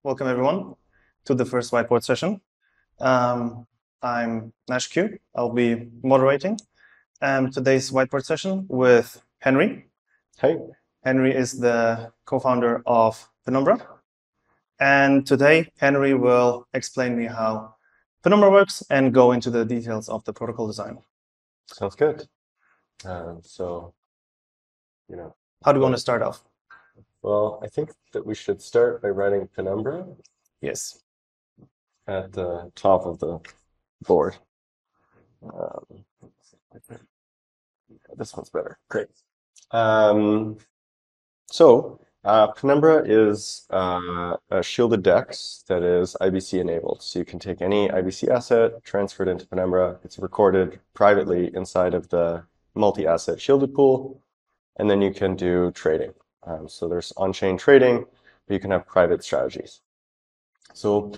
Welcome everyone to the first whiteboard session. I'm Nash Q. I'll be moderating today's whiteboard session with Henry. Hey. Henry is the co-founder of Penumbra. And today, Henry will explain me how Penumbra works and go into the details of the protocol design. Sounds good. How do you want to start off? Well, I think that we should start by writing Penumbra. Yes. At the top of the board. This one's better. Great. Penumbra is a shielded DEX that is IBC enabled. So you can take any IBC asset, transfer it into Penumbra. It's recorded privately inside of the multi-asset shielded pool, and then you can do trading. So there's on-chain trading, but you can have private strategies. So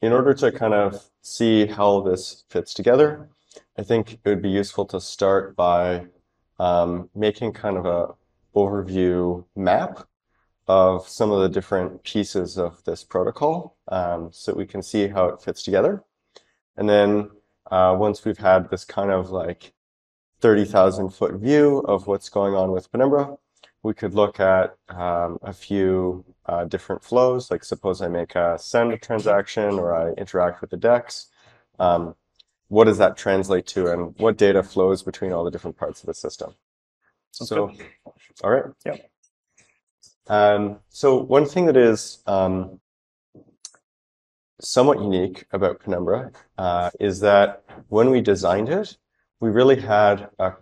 in order to kind of see how this fits together, I think it would be useful to start by making kind of a overview map of some of the different pieces of this protocol so we can see how it fits together. And then once we've had this kind of like 30,000 foot view of what's going on with Penumbra, we could look at a few different flows, like suppose I make a send transaction or I interact with the DEX. What does that translate to and what data flows between all the different parts of the system? So, all right. Yeah. So one thing that is somewhat unique about Penumbra is that when we designed it, we really had a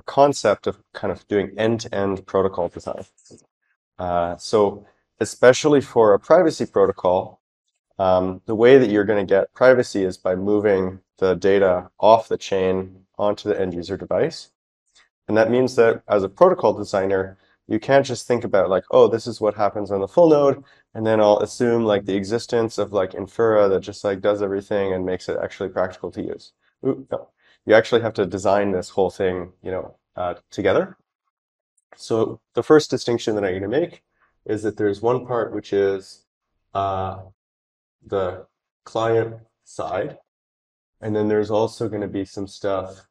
concept of kind of doing end-to-end protocol design. So especially for a privacy protocol, the way that you're going to get privacy is by moving the data off the chain onto the end user device. And that means that as a protocol designer, you can't just think about like, oh, this is what happens on the full node, and then I'll assume like the existence of like Infura that just like does everything and makes it actually practical to use. No. You actually have to design this whole thing, together. So the first distinction that I'm going to make is that there's one part which is the client side, and then there's also going to be some stuff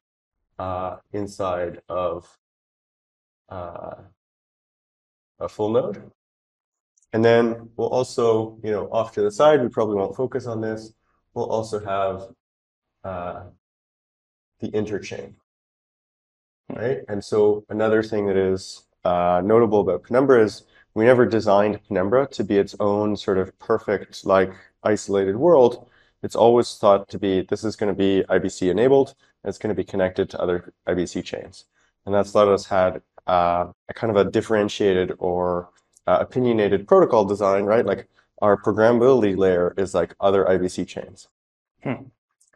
inside of a full node. And then we'll also, off to the side, we probably won't focus on this, we'll also have the interchain, right? And so another thing that is notable about Penumbra is we never designed Penumbra to be its own sort of perfect, like, isolated world. It's always thought to be, this is going to be IBC enabled, and it's going to be connected to other IBC chains. And that's let us had a kind of a differentiated or opinionated protocol design, right? Like our programmability layer is like other IBC chains.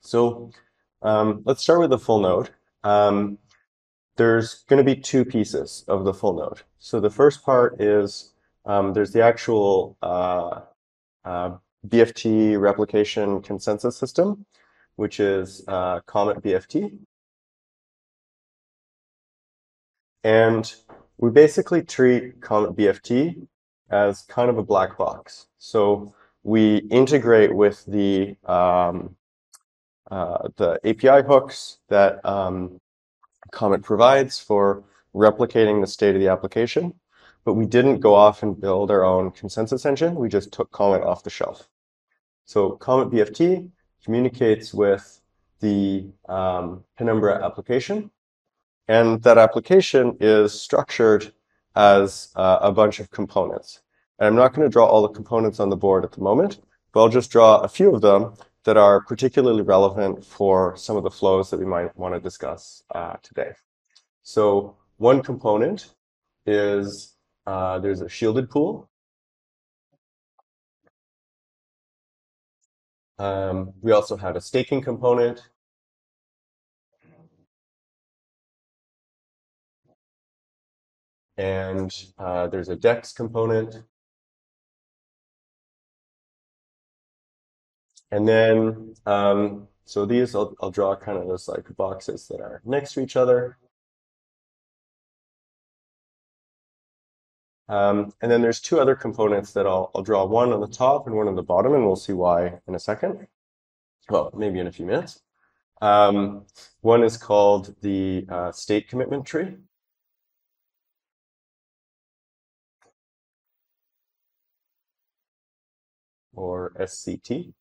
So let's start with the full node. There's going to be two pieces of the full node. So the first part is there's the actual BFT replication consensus system, which is Comet BFT. And we basically treat Comet BFT as kind of a black box. So we integrate with the API hooks that Comet provides for replicating the state of the application, but we didn't go off and build our own consensus engine. We just took Comet off the shelf. So Comet BFT communicates with the Penumbra application, and that application is structured as a bunch of components. And I'm not going to draw all the components on the board at the moment, but I'll just draw a few of them that are particularly relevant for some of the flows that we might want to discuss today. So one component is there's a shielded pool. We also have a staking component. And there's a DEX component. And then, so these I'll draw kind of as like boxes that are next to each other. And then there's two other components that I'll draw, one on the top and one on the bottom, and we'll see why in a second. Well, maybe in a few minutes. One is called the state commitment tree. Or SCT.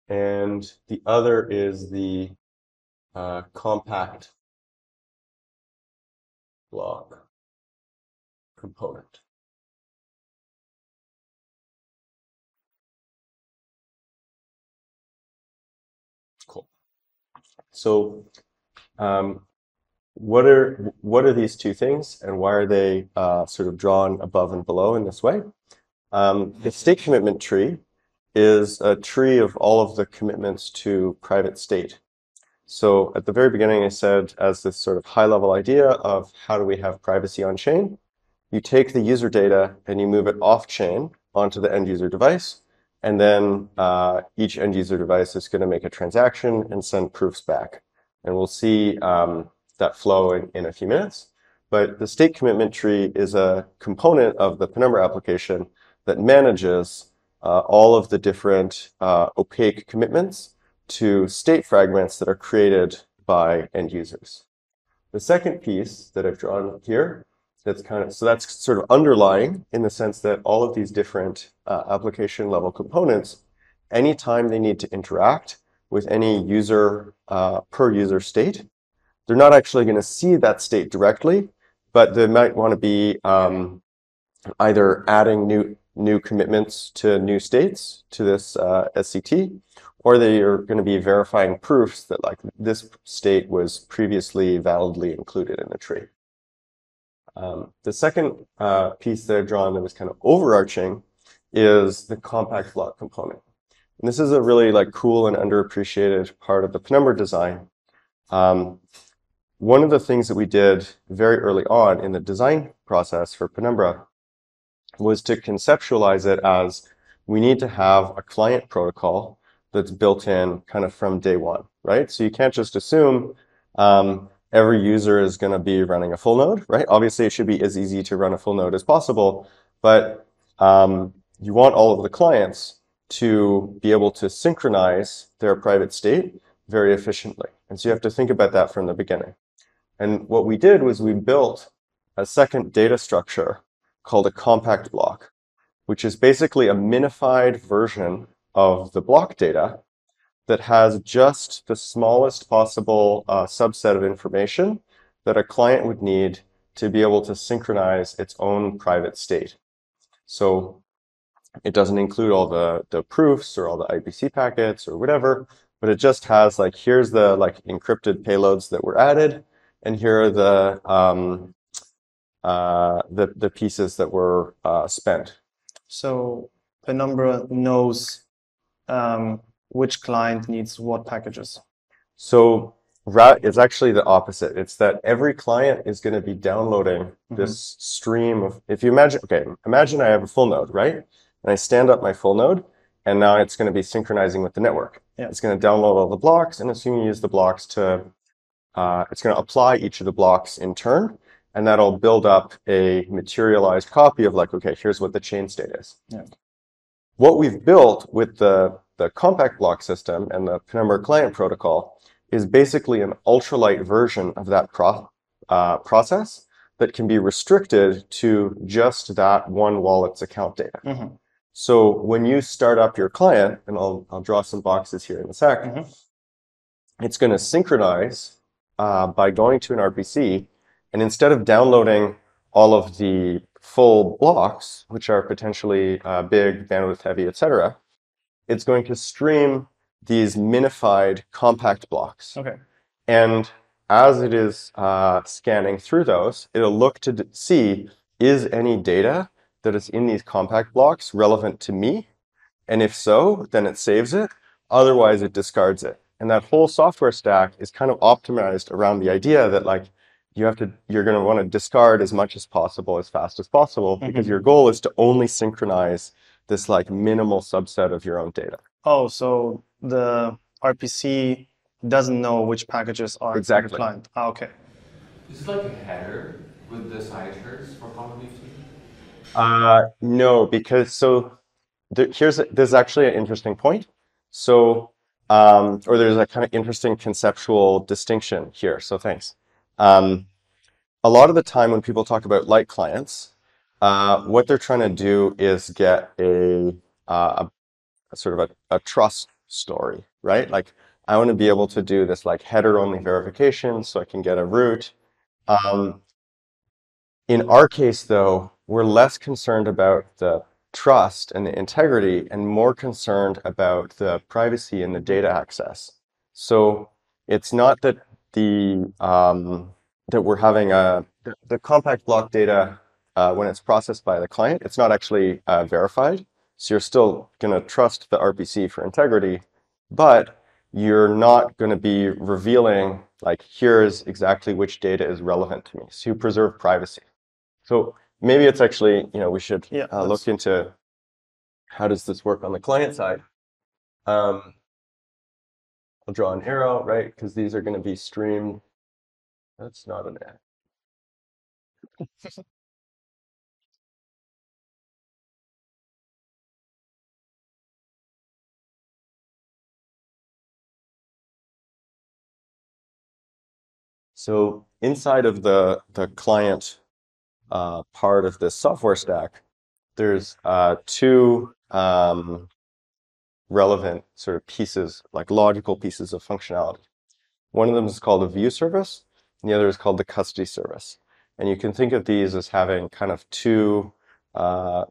And the other is the compact block component. Cool. So what are these two things, and why are they sort of drawn above and below in this way? The state commitment tree is a tree of all of the commitments to private state. So at the very beginning, I said, as this sort of high-level idea of how do we have privacy on chain, you take the user data and you move it off-chain onto the end-user device, and then each end-user device is going to make a transaction and send proofs back. And we'll see that flow in a few minutes. But the state commitment tree is a component of the Penumbra application that manages all of the different opaque commitments to state fragments that are created by end users. The second piece that I've drawn here, that's sort of underlying in the sense that all of these different application level components, anytime they need to interact with any user per user state, they're not actually going to see that state directly, but they might want to be either adding new commitments to new states to this SCT, or they are going to be verifying proofs that like this state was previously validly included in the tree. The second piece that I've drawn that was kind of overarching is the compact block component. And this is a really like cool and underappreciated part of the Penumbra design. One of the things that we did very early on in the design process for Penumbra was to conceptualize it as we need to have a client protocol that's built in kind of from day one, right? So you can't just assume every user is going to be running a full node, right? Obviously, it should be as easy to run a full node as possible, but you want all of the clients to be able to synchronize their private state very efficiently. And so you have to think about that from the beginning. And what we did was we built a second data structure called a compact block, which is basically a minified version of the block data that has just the smallest possible subset of information that a client would need to be able to synchronize its own private state. So it doesn't include all the proofs or all the IBC packets or whatever, but it just has like, here's the like encrypted payloads that were added, and here are the pieces that were spent. So Penumbra knows which client needs what packages. So it's actually the opposite. It's that every client is going to be downloading this stream of, if you imagine, okay, imagine I have a full node, right? And I stand up my full node, and now it's going to be synchronizing with the network. Yeah. It's going to download all the blocks, and assuming you use the blocks to, it's going to apply each of the blocks in turn, and that'll build up a materialized copy of like, okay, here's what the chain state is. Yeah. What we've built with the compact block system and the Penumbra client protocol is basically an ultralight version of that process that can be restricted to just that one wallet's account data. So when you start up your client, and I'll draw some boxes here in a sec, it's going to synchronize by going to an RPC, and instead of downloading all of the full blocks, which are potentially big, bandwidth heavy, etc., it's going to stream these minified compact blocks. Okay. And as it is scanning through those, it'll look to see, is any data that is in these compact blocks relevant to me? And if so, then it saves it. Otherwise, it discards it. And that whole software stack is kind of optimized around the idea that like you're going to want to discard as much as possible, as fast as possible, because your goal is to only synchronize this like minimal subset of your own data. Oh, so the RPC doesn't know which packages are exactly for the client. Ah, okay. Is it like a header with the citers for Column 15? No, because there's actually an interesting point. So, or there's a kind of interesting conceptual distinction here. So thanks. A lot of the time when people talk about light clients, what they're trying to do is get a sort of a trust story, right? Like I want to be able to do this like header only verification so I can get a root. Um, in our case, though, we're less concerned about the trust and the integrity and more concerned about the privacy and the data access. So it's not that that we're having the compact block data when it's processed by the client, it's not actually verified. So you're still going to trust the RPC for integrity, but you're not going to be revealing like here's exactly which data is relevant to me. So you preserve privacy. So maybe it's actually, we should look into how does this work on the client side. I'll draw an arrow, right? Because these are going to be streamed. That's not an ad. So inside of the client part of this software stack, there's two relevant sort of pieces, like logical pieces of functionality. One of them is called a view service, and the other is called the custody service. And you can think of these as having kind of two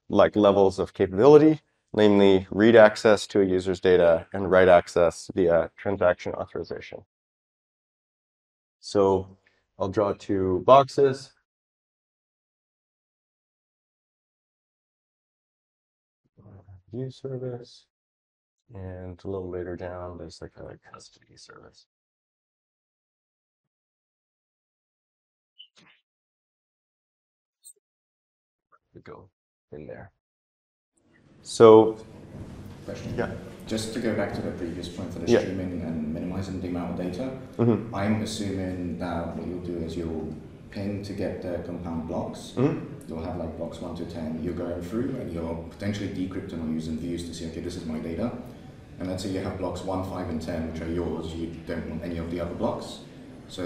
like levels of capability, namely read access to a user's data and write access via transaction authorization. So I'll draw two boxes. View service, and a little later down, there's like a custody service. To go in there. So, Question. yeah. Just to go back to the previous point for the Yeah. streaming and minimizing the amount of data, I'm assuming that what you'll do is you'll pin to get the compound blocks. You'll have like blocks 1 to 10. You're going through and you're potentially decrypting or using views to see, okay, this is my data. And let's say you have blocks 1, 5, and 10, which are yours. You don't want any of the other blocks. So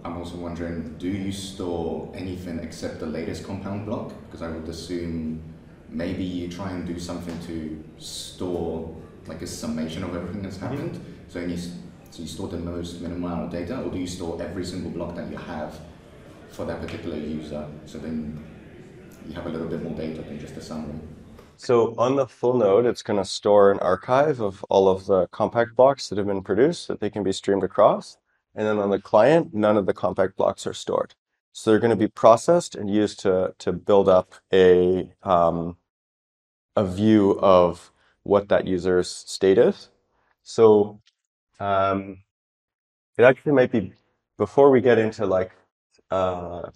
I'm also wondering, do you store anything except the latest compound block? Because I would assume maybe you try and do something to store like a summation of everything that's happened. So you store the most minimum amount of data, or do you store every single block that you have for that particular user? So then you have a little bit more data than just a summary. So on the full node, it's going to store an archive of all of the compact blocks that have been produced so that they can be streamed across. And then on the client, none of the compact blocks are stored. So they're going to be processed and used to build up a view of what that user's state is. So it actually might be, before we get into like, I'll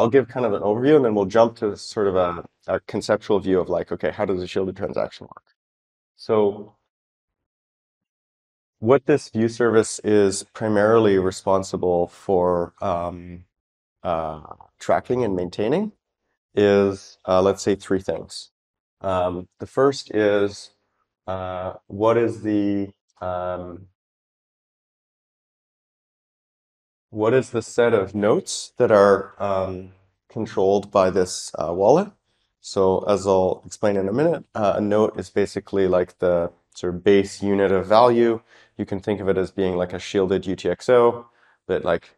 give kind of an overview and then we'll jump to sort of a conceptual view of like, okay, how does a shielded transaction work? So what this view service is primarily responsible for tracking and maintaining is, let's say, three things. The first is what is the set of notes that are controlled by this wallet? So as I'll explain in a minute, a note is basically like the sort of base unit of value. You can think of it as being like a shielded UTXO, but like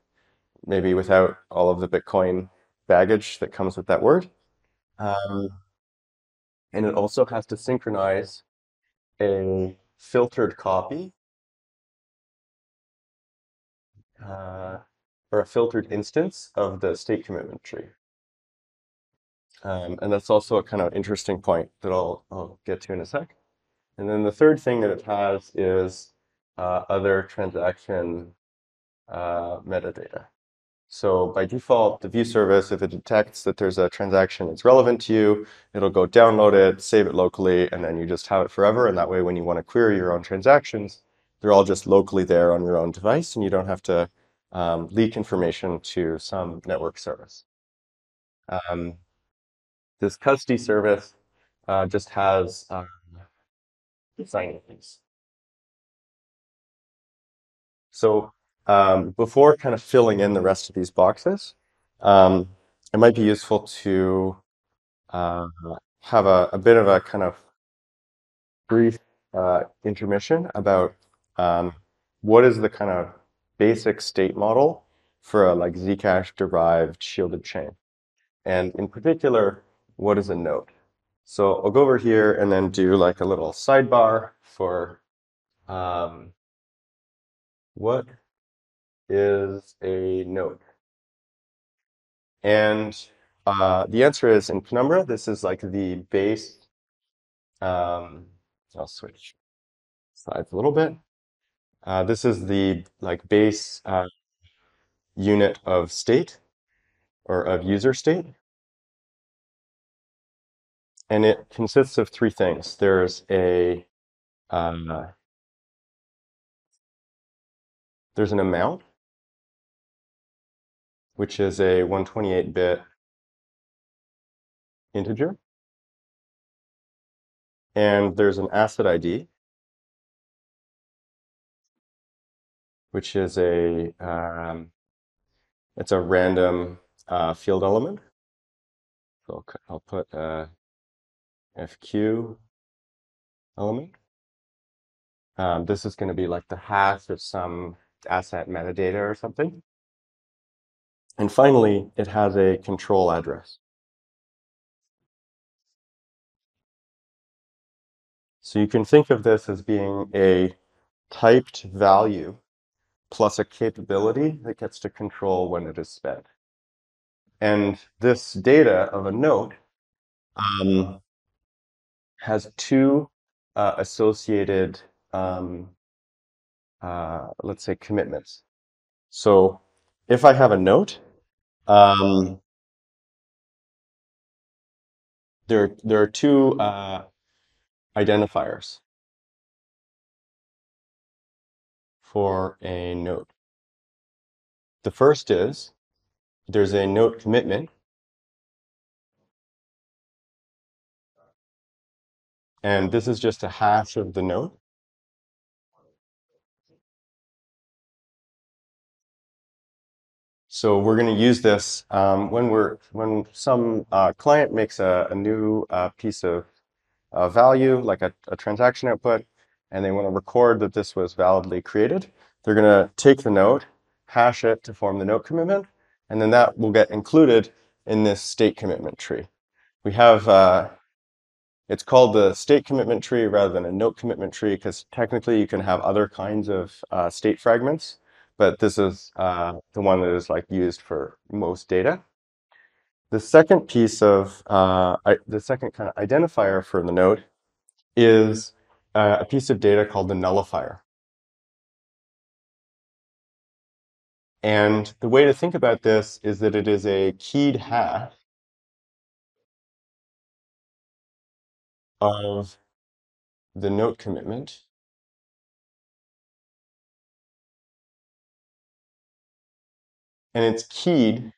maybe without all of the Bitcoin baggage that comes with that word. And it also has to synchronize a filtered copy or a filtered instance of the state commitment tree. And that's also a kind of interesting point that I'll get to in a sec. And then the third thing that it has is other transaction metadata. So by default, the view service, if it detects that there's a transaction that's relevant to you, it'll go download it, save it locally, and then you just have it forever. And that way, when you want to query your own transactions, They're all just locally there on your own device, and you don't have to leak information to some network service. This custody service just has signing fees. So before kind of filling in the rest of these boxes, it might be useful to have a bit of a kind of brief intermission about what is the kind of basic state model for a like Zcash derived shielded chain. And in particular, what is a node? So I'll go over here and then do like a little sidebar for what is a node? And the answer is in Penumbra, this is like the base. I'll switch slides a little bit. This is the like base unit of state or of user state. And it consists of three things. There's an amount, which is a 128-bit integer. And there's an asset ID, which is it's a random field element. So I'll put a FQ element. This is going to be like the hash of some asset metadata or something. And finally, it has a control address. So you can think of this as being a typed value plus a capability that gets to control when it is spent. And this data of a node has two associated, let's say, commitments. So if I have a node, there are two identifiers for a node. The first is there's a node commitment, and this is just a hash of the node. So we're going to use this when some client makes a new piece of value, like a transaction output, and they want to record that this was validly created. They're going to take the node, hash it to form the node commitment, and then that will get included in this state commitment tree. We have, it's called the state commitment tree rather than a note commitment tree because technically you can have other kinds of state fragments, but this is the one that is like used for most data. The second piece of, the second kind of identifier for the node is a piece of data called the nullifier. And the way to think about this is that it is a keyed hash of the note commitment and it's keyed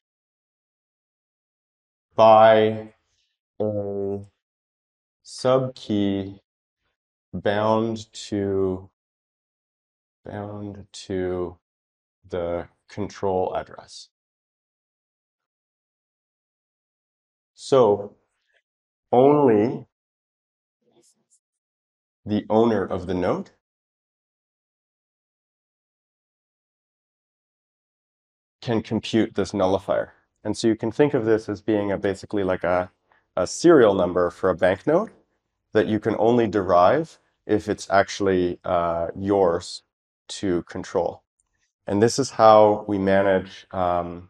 by a subkey bound to the control address. So only the owner of the node can compute this nullifier. And so you can think of this as being basically like a serial number for a banknote that you can only derive if it's actually yours to control. And this is how we manage the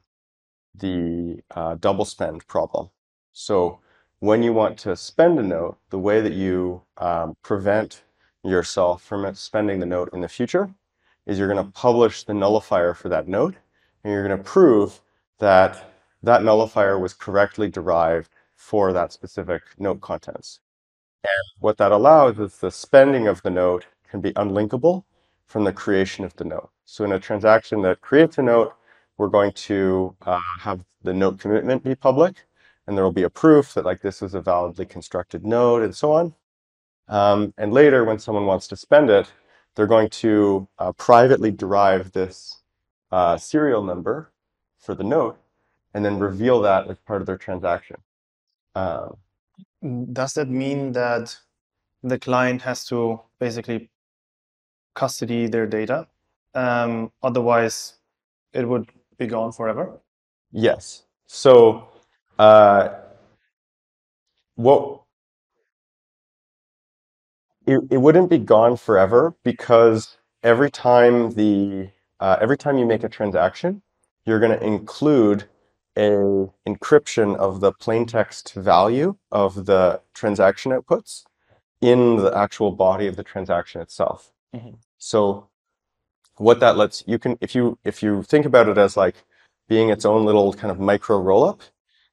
double spend problem. So when you want to spend a note, the way that you prevent yourself from spending the note in the future is you're going to publish the nullifier for that note, and you're going to prove that that nullifier was correctly derived for that specific note contents. And what that allows is the spending of the note can be unlinkable, from the creation of the note. So in a transaction that creates a note, we're going to have the note commitment be public, and there will be a proof that like this is a validly constructed note and so on. And later, when someone wants to spend it, they're going to privately derive this serial number for the note and then reveal that as part of their transaction. Does that mean that the client has to basically custody their data? Otherwise, it would be gone forever? Yes. So it wouldn't be gone forever, because every time you make a transaction, you're going to include a encryption of the plaintext value of the transaction outputs in the actual body of the transaction itself. Mm-hmm. So what that lets you can, if you think about it as like being its own little kind of micro rollup,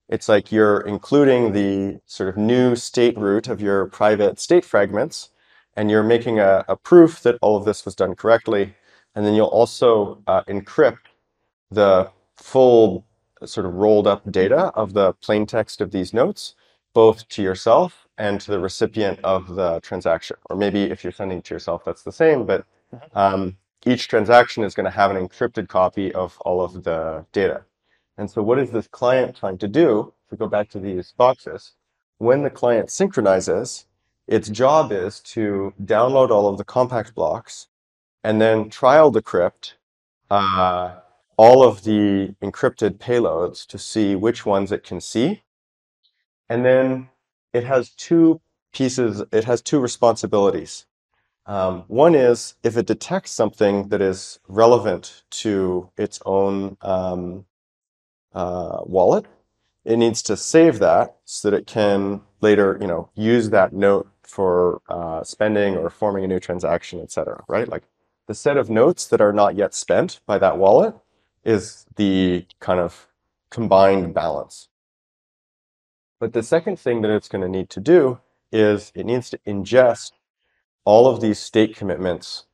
it's like you're including the sort of new state root of your private state fragments, and you're making a proof that all of this was done correctly. And then you'll also encrypt the full sort of rolled up data of the plain text of these notes, both to yourself and to the recipient of the transaction. Or maybe if you're sending it to yourself, that's the same, but each transaction is going to have an encrypted copy of all of the data. And so what is this client trying to do? If we go back to these boxes, when the client synchronizes, its job is to download all of the compact blocks and then trial decrypt all of the encrypted payloads to see which ones it can see. And then it has two responsibilities. One is if it detects something that is relevant to its own wallet, it needs to save that so that it can later, use that note for spending or forming a new transaction, etc. Right? Like the set of notes that are not yet spent by that wallet is the kind of combined balance. But the second thing that it's going to need to do is it needs to ingest all of these state commitments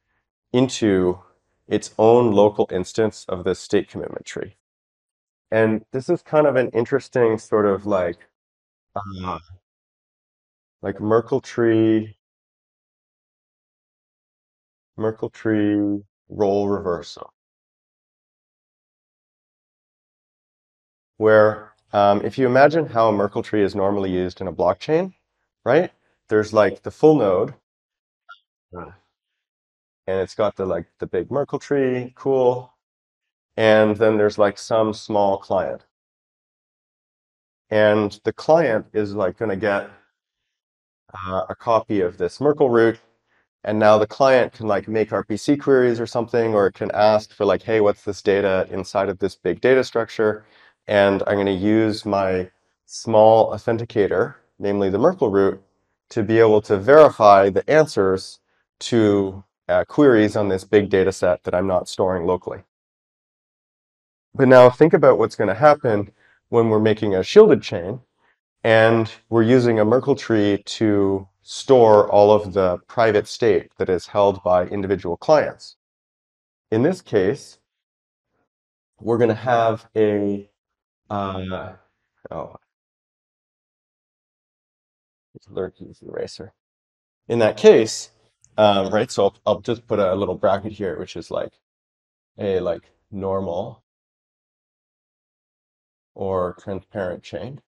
into its own local instance of the state commitment tree. And this is kind of an interesting sort of like Merkle tree role reversal, where if you imagine how a Merkle tree is normally used in a blockchain, right? There's like the full node, and it's got the big Merkle tree, cool. And then there's like some small client. And the client is like going to get a copy of this Merkle root. And now the client can like make RPC queries or something, or it can ask for like, hey, what's this data inside of this big data structure? And I'm going to use my small authenticator, namely the Merkle root, to be able to verify the answers to queries on this big data set that I'm not storing locally. But now think about what's going to happen when we're making a shielded chain and we're using a Merkle tree to store all of the private state that is held by individual clients. In this case, we're going to have a it's Lurky's eraser. In that case, right, so I'll just put a little bracket here, which is like a normal or transparent chain.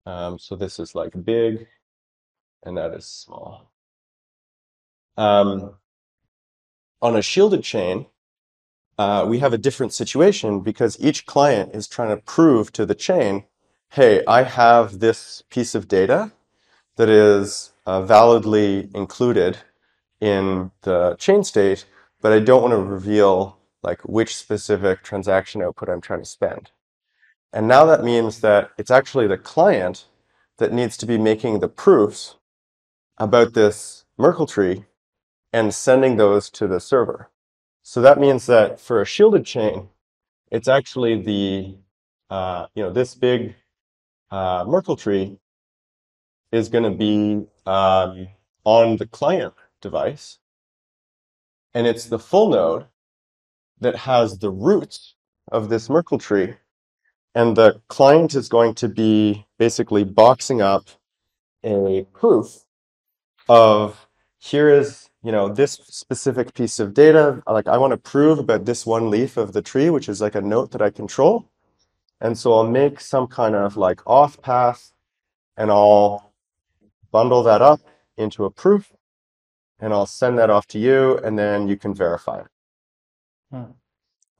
So this is like big, and that is small. On a shielded chain, we have a different situation because each client is trying to prove to the chain, hey, I have this piece of data that is validly included in the chain state, but I don't want to reveal like which specific transaction output I'm trying to spend. And now that means that it's actually the client that needs to be making the proofs about this Merkle tree and sending those to the server. So that means that for a shielded chain, it's actually the, this big Merkle tree is going to be on the client device, and it's the full node that has the roots of this Merkle tree, and the client is going to be basically boxing up a proof of here is, this specific piece of data. Like I want to prove about this one leaf of the tree, which is like a node that I control. And so I'll make some kind of like auth path, and I'll bundle that up into a proof, and I'll send that off to you, and then you can verify it.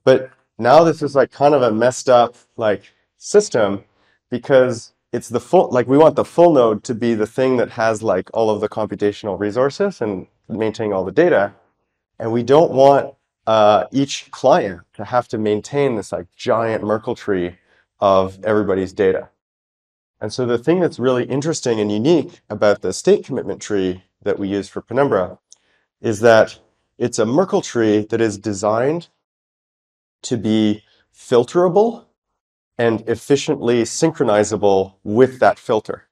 But now this is like kind of a messed up like system, because it's the full, like we want the full node to be the thing that has like all of the computational resources and maintaining all the data. And we don't want each client to have to maintain this like giant Merkle tree of everybody's data. And so the thing that's really interesting and unique about the state commitment tree that we use for Penumbra is that it's a Merkle tree that is designed to be filterable and efficiently synchronizable with that filter.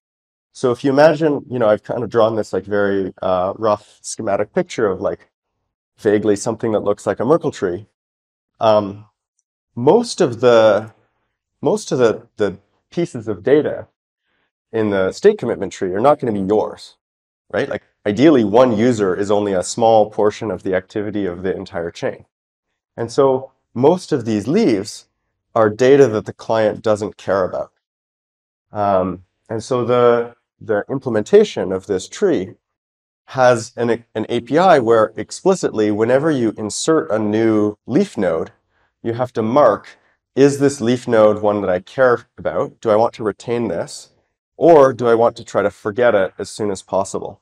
So if you imagine, I've kind of drawn this like very rough schematic picture of like vaguely something that looks like a Merkle tree. Most of the pieces of data in the state commitment tree are not going to be yours, right? Like ideally, one user is only a small portion of the activity of the entire chain. And so most of these leaves are data that the client doesn't care about. And so the implementation of this tree has an API where explicitly, whenever you insert a new leaf node, you have to mark, is this leaf node one that I care about? Do I want to retain this? Or do I want to try to forget it as soon as possible?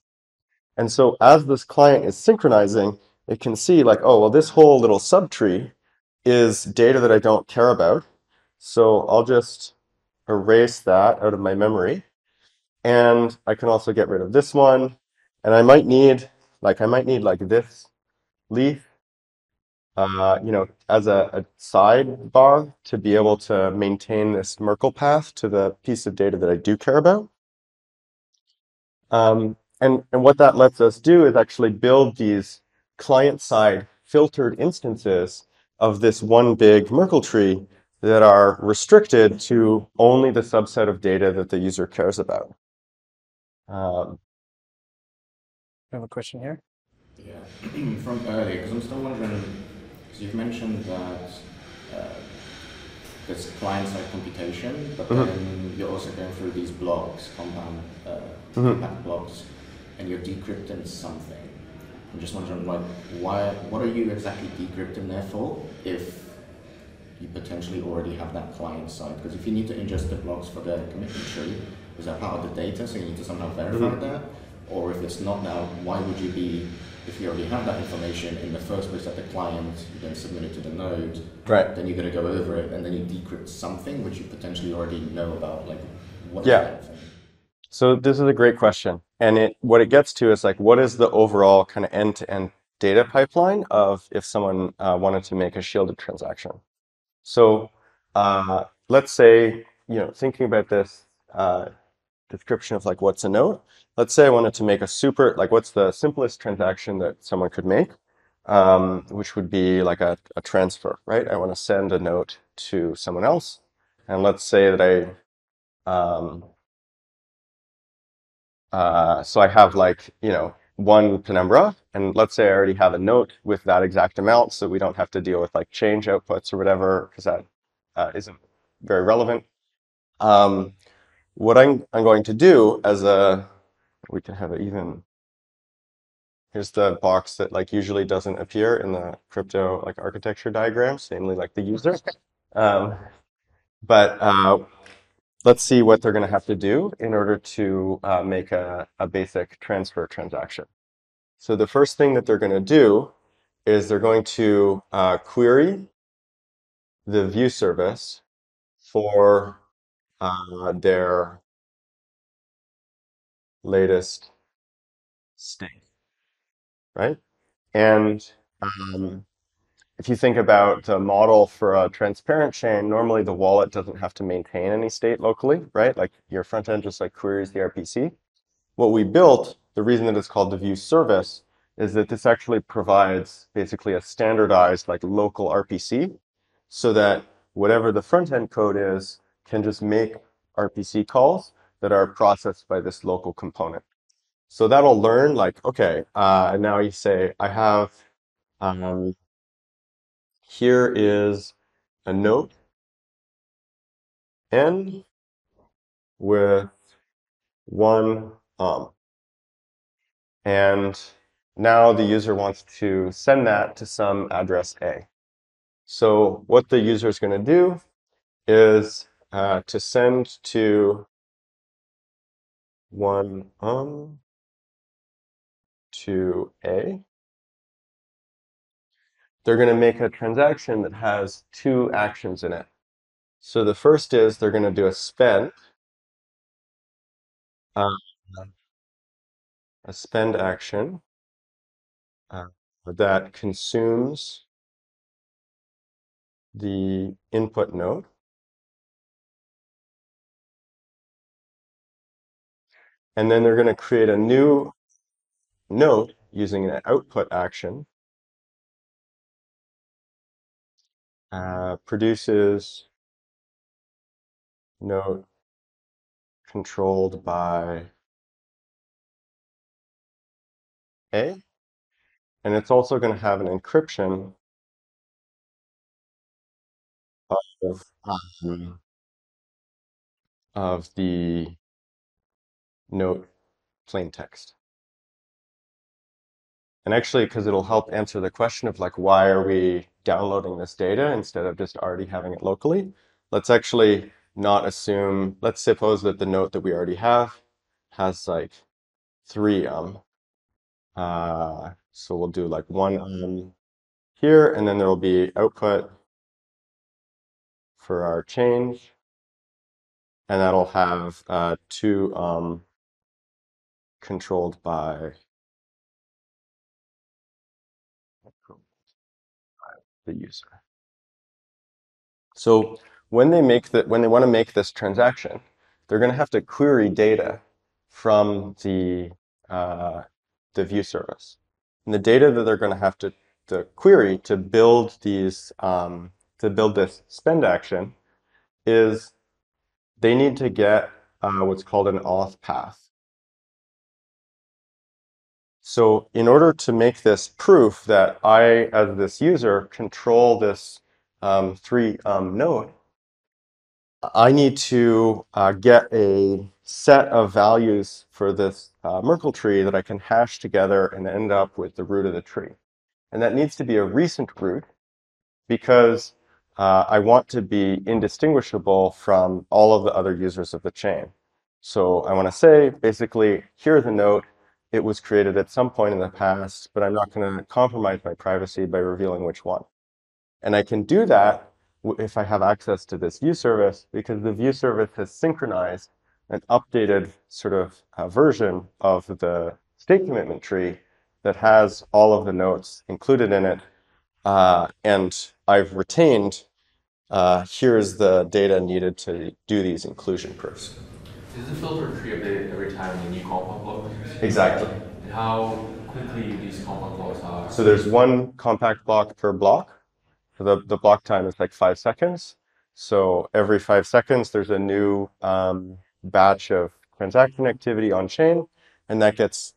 And so as this client is synchronizing, it can see like, oh, well, this whole little subtree is data that I don't care about. So I'll just erase that out of my memory. And I can also get rid of this one. And I might need like this leaf, as a sidebar to be able to maintain this Merkle path to the piece of data that I do care about. And what that lets us do is actually build these client-side filtered instances of this one big Merkle tree that are restricted to only the subset of data that the user cares about. I have a question here. Yeah, from earlier, because I'm still wondering, because you've mentioned that there's client-side computation, but then you're also going through these blocks, compact blocks, and you're decrypting something. I'm just wondering, like, what are you exactly decrypting there for if you potentially already have that client side? Because if you need to ingest the blocks for the commitment tree, is that part of the data, so you need to somehow verify that? Or if it's not now, why would you be, if you already have that information in the first place at the client, you then submit it to the node, right? Then you're going to go over it, and then you decrypt something which you potentially already know about, like what is Yeah. that thing? So this is a great question. And what it gets to is like, what is the overall kind of end-to-end data pipeline of if someone wanted to make a shielded transaction? So let's say, thinking about this description of like, what's a node? Let's say I wanted to make what's the simplest transaction that someone could make, which would be like a transfer, right? I want to send a note to someone else. And let's say that so I have like, one Penumbra, and let's say I already have a note with that exact amount, so we don't have to deal with like change outputs or whatever, because that isn't very relevant. What I'm going to do we can have it even, here's the box that like usually doesn't appear in the crypto like architecture diagrams, namely like the user. But let's see what they're going to have to do in order to make a basic transfer transaction. So the first thing that they're going to do is they're going to query the view service for their latest state, right? And if you think about the model for a transparent chain, normally the wallet doesn't have to maintain any state locally, right? Like your front end just like queries the RPC. What we built the reason that it's called the view service is that this actually provides basically a standardized like local RPC so that whatever the front end code is can just make RPC calls that are processed by this local component. So that'll learn like, okay, now you say I have, here is a node n with one and now the user wants to send that to some address A. So what the user is going to do is to send to one to A. They're going to make a transaction that has two actions in it. So the first is they're going to do a spend action that consumes the input node. And then they're going to create a new node using an output action. Produces node controlled by A. And it's also going to have an encryption of the node plain text. And actually, because it'll help answer the question of like, why are we downloading this data instead of just already having it locally? Let's actually not assume, let's suppose that the node that we already have has like 3 so we'll do like 1 here, and then there will be output for our change, and that'll have 2 controlled by the user. So when they want to make this transaction, they're going to have to query data from the view service. And the data that they're going to have to query to build these this spend action is they need to get what's called an auth path. So in order to make this proof that I, as this user, control this 3 node, I need to get a set of values for this Merkle tree that I can hash together and end up with the root of the tree. And that needs to be a recent root because I want to be indistinguishable from all of the other users of the chain. So I want to say, basically, here's a node. It was created at some point in the past, but I'm not going to compromise my privacy by revealing which one. And I can do that if I have access to this view service, because the view service has synchronized an updated sort of version of the state commitment tree that has all of the nodes included in it. And I've retained, here's the data needed to do these inclusion proofs. Is the filter tree updated every time a new compound block is used? Exactly. And how quickly these compound blocks are? So there's one compact block per block. So the block time is like 5 seconds. So every 5 seconds, there's a new batch of transaction activity on chain, and that gets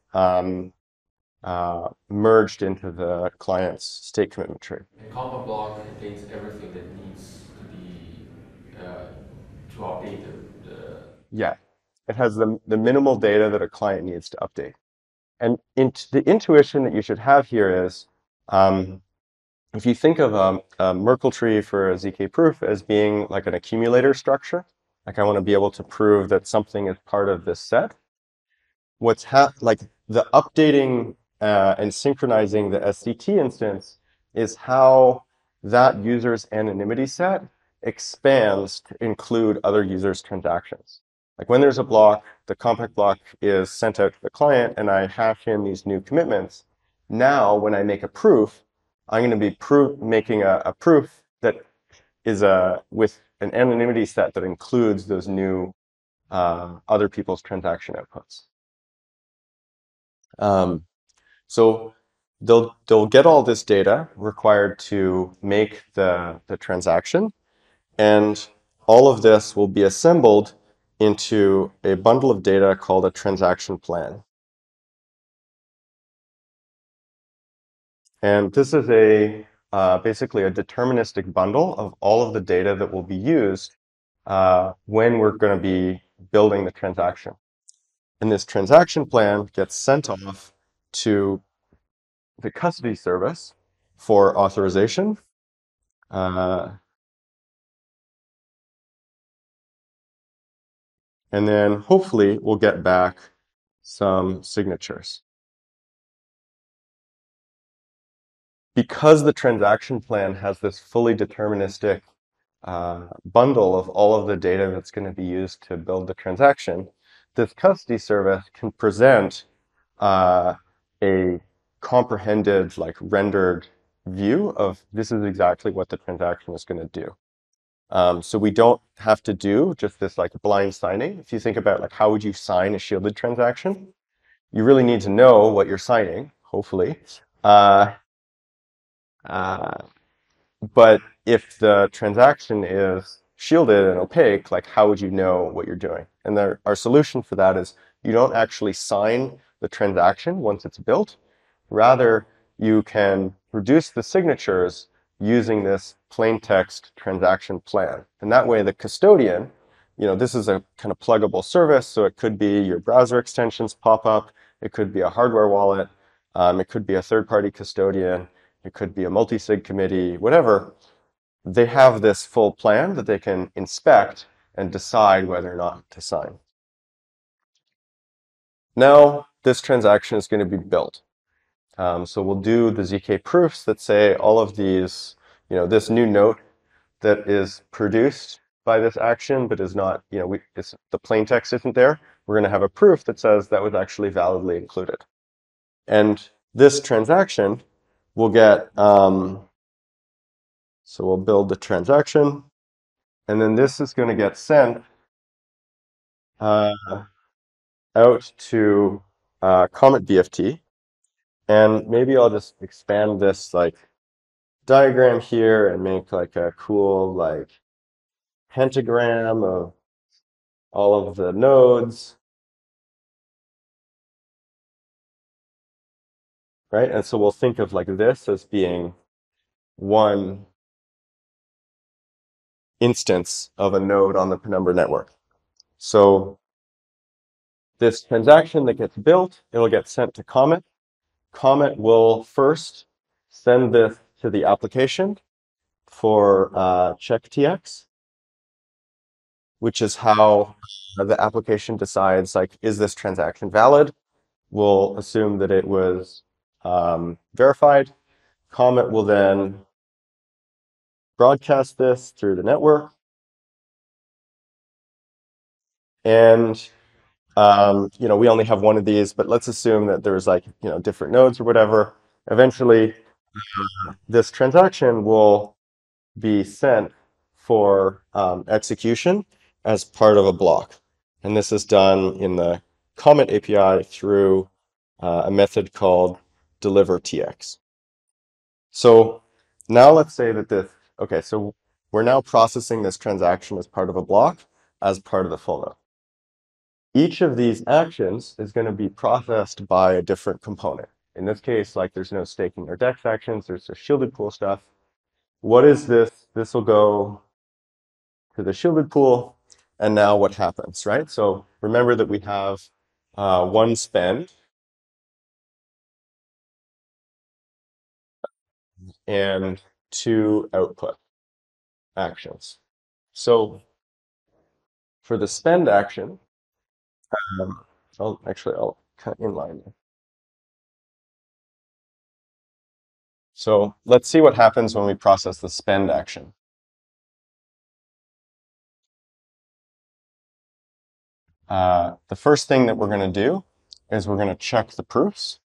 merged into the client's state commitment tree. And compound block contains everything that needs to be to update the Yeah, it has the minimal data that a client needs to update. And the intuition that you should have here is, if you think of a Merkle tree for a ZK proof as being like an accumulator structure, like I want to be able to prove that something is part of this set, like the updating and synchronizing the SDT instance is how that user's anonymity set expands to include other users' transactions. Like when there's a block, the compact block is sent out to the client and I hash in these new commitments. Now, when I make a proof, I'm going to be making a proof that is with an anonymity set that includes those new other people's transaction outputs. So they'll get all this data required to make the transaction, and all of this will be assembled into a bundle of data called a transaction plan. And this is basically a deterministic bundle of all of the data that will be used when we're going to be building the transaction. And this transaction plan gets sent off to the custody service for authorization. And then hopefully we'll get back some signatures. Because the transaction plan has this fully deterministic bundle of all of the data that's going to be used to build the transaction, this custody service can present a comprehended, like rendered view of this is exactly what the transaction is going to do. So we don't have to do just this like blind signing. If you think about like how would you sign a shielded transaction, you really need to know what you're signing, hopefully. But if the transaction is shielded and opaque, like how would you know what you're doing? And our solution for that is you don't actually sign the transaction once it's built. Rather, you can reduce the signatures using this plain text transaction plan. And that way the custodian, this is a kind of pluggable service, so it could be your browser extensions pop up, it could be a hardware wallet, it could be a third-party custodian, it could be a multi-sig committee, whatever. They have this full plan that they can inspect and decide whether or not to sign. Now, this transaction is going to be built. So we'll do the ZK proofs that say all of these, this new note that is produced by this action, but is not, the plain text isn't there. We're going to have a proof that says that was actually validly included. And this transaction will get, so we'll build the transaction, and then this is going to get sent out to Comet BFT. And maybe I'll just expand this like diagram here and make like a cool like pentagram of all of the nodes, right? And so we'll think of like this as being one instance of a node on the Penumbra network. So this transaction that gets built, it'll get sent to Comet. Comet will first send this to the application for check-TX, which is how the application decides, like, is this transaction valid? We'll assume that it was verified. Comet will then broadcast this through the network. And, we only have one of these, but let's assume that there's like, different nodes or whatever. Eventually, this transaction will be sent for execution as part of a block. And this is done in the Comet API through a method called deliver_tx. So now let's say that okay, so we're now processing this transaction as part of a block, as part of the full node. Each of these actions is going to be processed by a different component. In this case, like there's no staking or DEX actions, there's just shielded pool stuff. What is this? This will go to the shielded pool, and now what happens, right? So remember that we have one spend and two output actions. So for the spend action, I'll cut inline. So let's see what happens when we process the spend action. The first thing that we're going to do is we're going to check the proofs.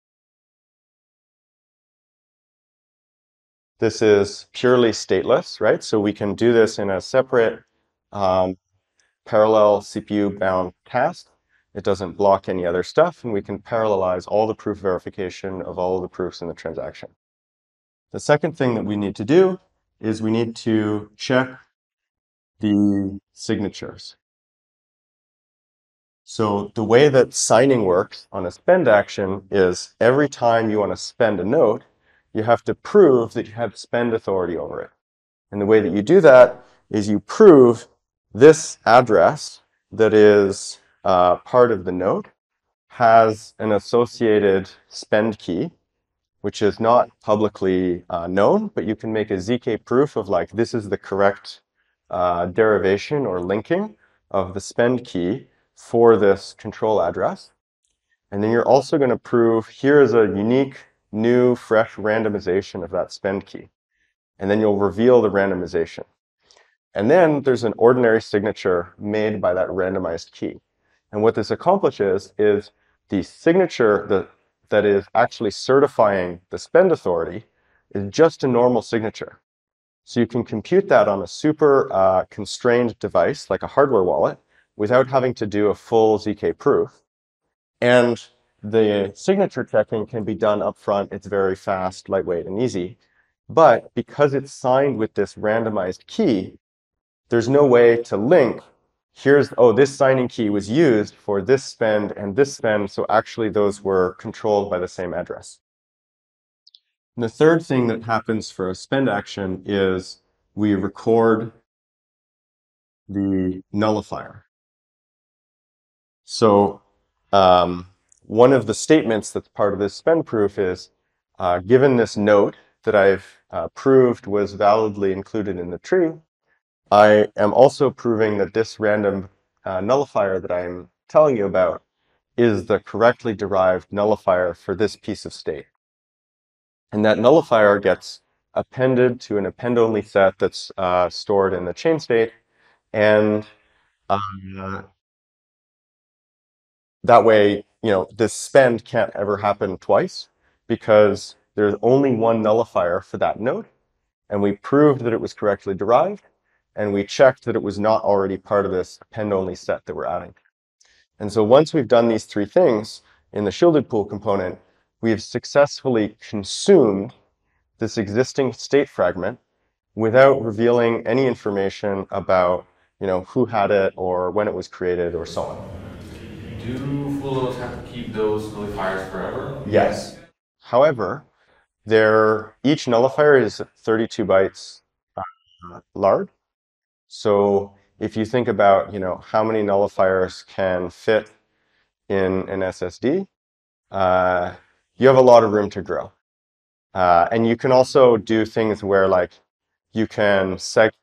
This is purely stateless, right? So we can do this in a separate parallel CPU-bound task. It doesn't block any other stuff, and we can parallelize all the proof verification of all of the proofs in the transaction. The second thing that we need to do is we need to check the signatures. So the way that signing works on a spend action is every time you want to spend a note, you have to prove that you have spend authority over it. And the way that you do that is you prove this address that is part of the note has an associated spend key, which is not publicly known, but you can make a ZK proof of like, this is the correct derivation or linking of the spend key for this control address. And then you're also going to prove here is a unique, new, fresh randomization of that spend key. And then you'll reveal the randomization. And then there's an ordinary signature made by that randomized key. And what this accomplishes is the signature that is actually certifying the spend authority is just a normal signature. So you can compute that on a super constrained device, like a hardware wallet, without having to do a full ZK proof. And the signature checking can be done up front. It's very fast, lightweight, and easy. But because it's signed with this randomized key, there's no way to link, this signing key was used for this spend and this spend, so actually those were controlled by the same address. And the third thing that happens for a spend action is we record the nullifier. So one of the statements that's part of this spend proof is, given this note that I've proved was validly included in the tree, I am also proving that this random nullifier that I'm telling you about is the correctly derived nullifier for this piece of state. And that nullifier gets appended to an append-only set that's stored in the chain state. And that way, this spend can't ever happen twice because there's only one nullifier for that node. And we proved that it was correctly derived. And we checked that it was not already part of this append-only set that we're adding. And so once we've done these three things in the shielded pool component, we have successfully consumed this existing state fragment without revealing any information about who had it or when it was created or so on. Do full nodes have to keep those nullifiers forever? Yes. However, each nullifier is 32 bytes large. So if you think about, how many nullifiers can fit in an SSD, you have a lot of room to grow. And you can also do things where like you can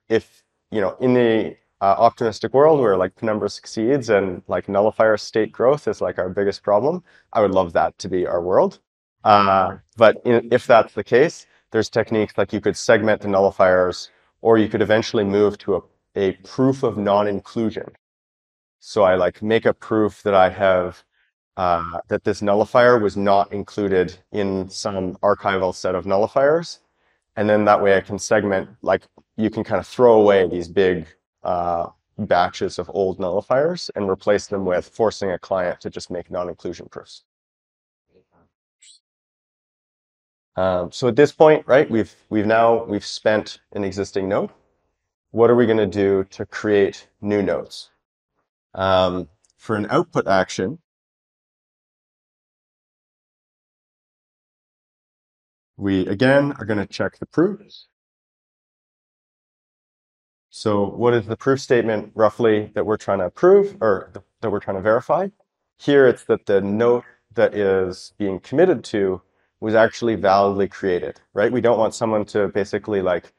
in the optimistic world where like Penumbra succeeds and like nullifier state growth is like our biggest problem, I would love that to be our world. But if that's the case, there's techniques like you could segment the nullifiers, or you could eventually move to a proof of non-inclusion. So I like make a proof that I have that this nullifier was not included in some archival set of nullifiers. And then that way I can segment, like you can kind of throw away these big batches of old nullifiers and replace them with forcing a client to just make non-inclusion proofs. So at this point, right, we've spent an existing node. What are we going to do to create new nodes? For an output action, we again are going to check the proofs. So what is the proof statement roughly that we're trying to prove or that we're trying to verify? Here it's that the note that is being committed to was actually validly created, right? We don't want someone to basically like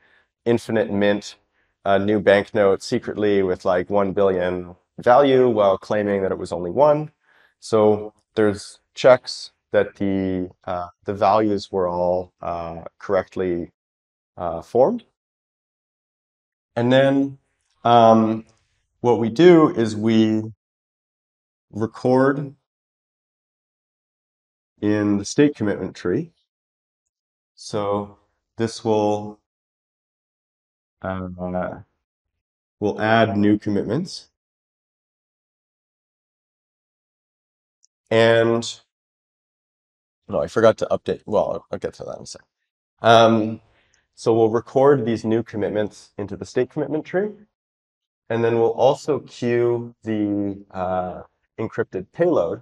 infinite mint a new banknote secretly with like 1 billion value while claiming that it was only one. So there's checks that the values were all correctly formed. And then what we do is we record in the state commitment tree. So this will we'll add new commitments. And no, I forgot to update. Well, I'll get to that in a second. So we'll record these new commitments into the state commitment tree. And then we'll also queue the encrypted payload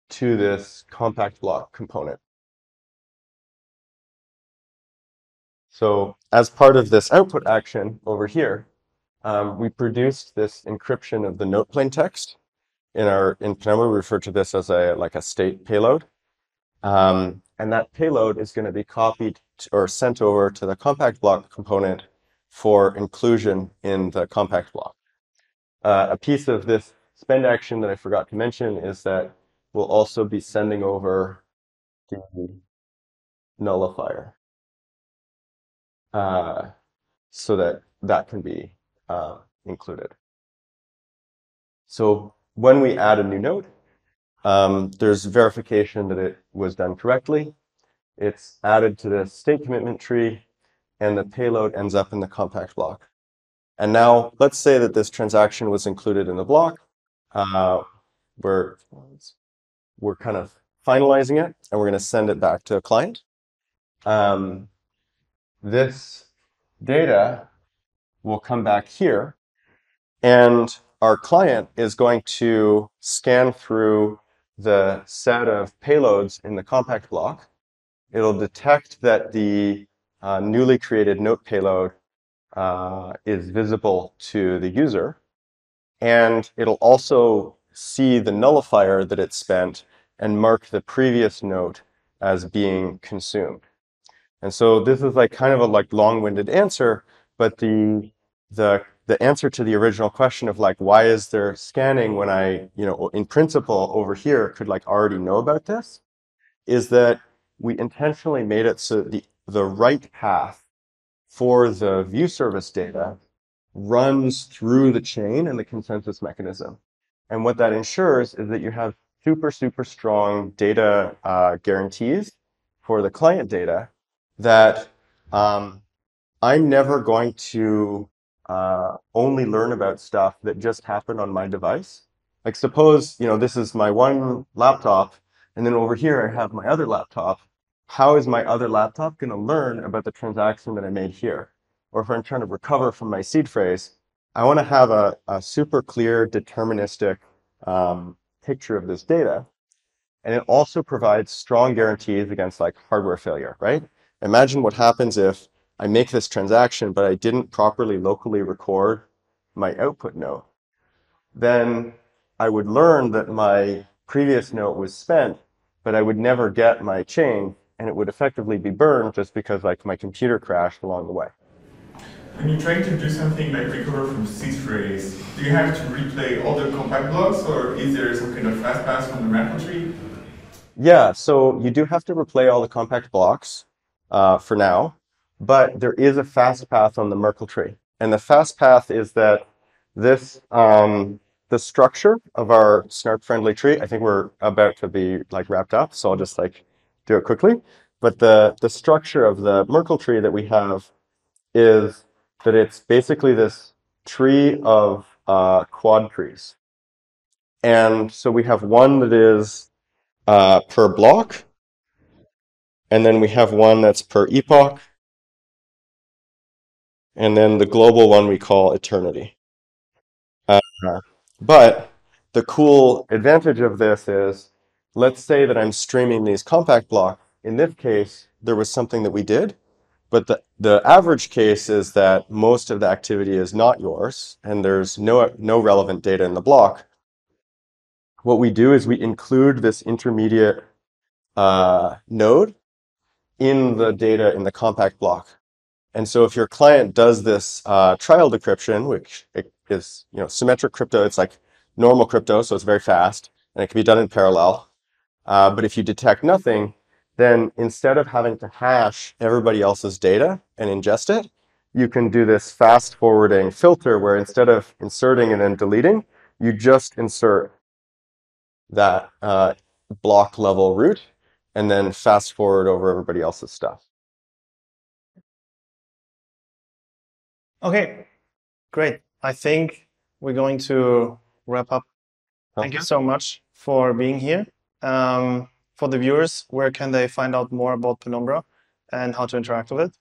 to this compact block component. So as part of this output action over here, we produced this encryption of the note plain text. In Penumbra, we refer to this as a state payload. And that payload is going to be copied or sent over to the compact block component for inclusion in the compact block. A piece of this spend action that I forgot to mention is that we'll also be sending over the nullifier so that that can be included. So when we add a new node, there's verification that it was done correctly. It's added to the state commitment tree, and the payload ends up in the compact block. And now let's say that this transaction was included in the block. We're kind of finalizing it, and we're going to send it back to a client. This data will come back here, and our client is going to scan through the set of payloads in the compact block. It'll detect that the newly created note payload is visible to the user, and it'll also see the nullifier that it spent and mark the previous note as being consumed. And so this is like kind of a long-winded answer, but the answer to the original question of why is there scanning when I, in principle over here could already know about this, is that we intentionally made it so the right path for the view service data runs through the chain and the consensus mechanism. And what that ensures is that you have super, super strong data guarantees for the client data that I'm never going to only learn about stuff that just happened on my device. Like suppose, this is my one laptop, and then over here I have my other laptop. How is my other laptop going to learn about the transaction that I made here? Or if I'm trying to recover from my seed phrase, I want to have a super clear deterministic picture of this data. And it also provides strong guarantees against hardware failure, right? Imagine what happens if I make this transaction, but I didn't properly locally record my output note. Then I would learn that my previous note was spent, but I would never get my chain, and it would effectively be burned just because my computer crashed along the way. When you're trying to do something like recover from seed phrase, do you have to replay all the compact blocks, or is there some kind of fast pass from the Merkle tree? Yeah, so you do have to replay all the compact blocks for now, but there is a fast path on the Merkle tree. And the fast path is that this, the structure of our snark-friendly tree, I think we're about to be wrapped up, so I'll just do it quickly. But the structure of the Merkle tree that we have is that it's basically this tree of quad trees. And so we have one that is per block, and then we have one that's per epoch, and then the global one we call eternity. But the cool advantage of this is, let's say that I'm streaming these compact blocks. In this case, there was something that we did, but the average case is that most of the activity is not yours, and there's no relevant data in the block. What we do is we include this intermediate node in the data in the compact block. And so if your client does this trial decryption, which is symmetric crypto, it's like normal crypto, so it's very fast, and it can be done in parallel. But if you detect nothing, then instead of having to hash everybody else's data and ingest it, you can do this fast forwarding filter where instead of inserting and then deleting, you just insert that block level root and then fast forward over everybody else's stuff. Okay, great. I think we're going to wrap up. Thank you so much for being here. For the viewers, where can they find out more about Penumbra and how to interact with it?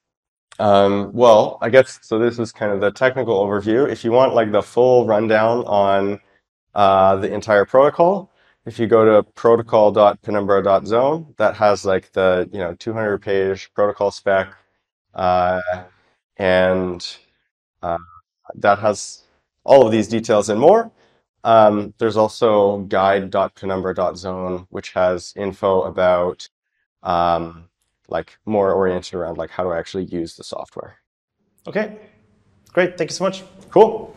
Well, I guess, so this is kind of the technical overview. If you want like the full rundown on the entire protocol, if you go to protocol.penumbra.zone, that has like the 200-page protocol spec, and that has all of these details and more. There's also guide.penumbra.zone, which has info about like more oriented around like how to actually use the software. Okay, great. Thank you so much. Cool.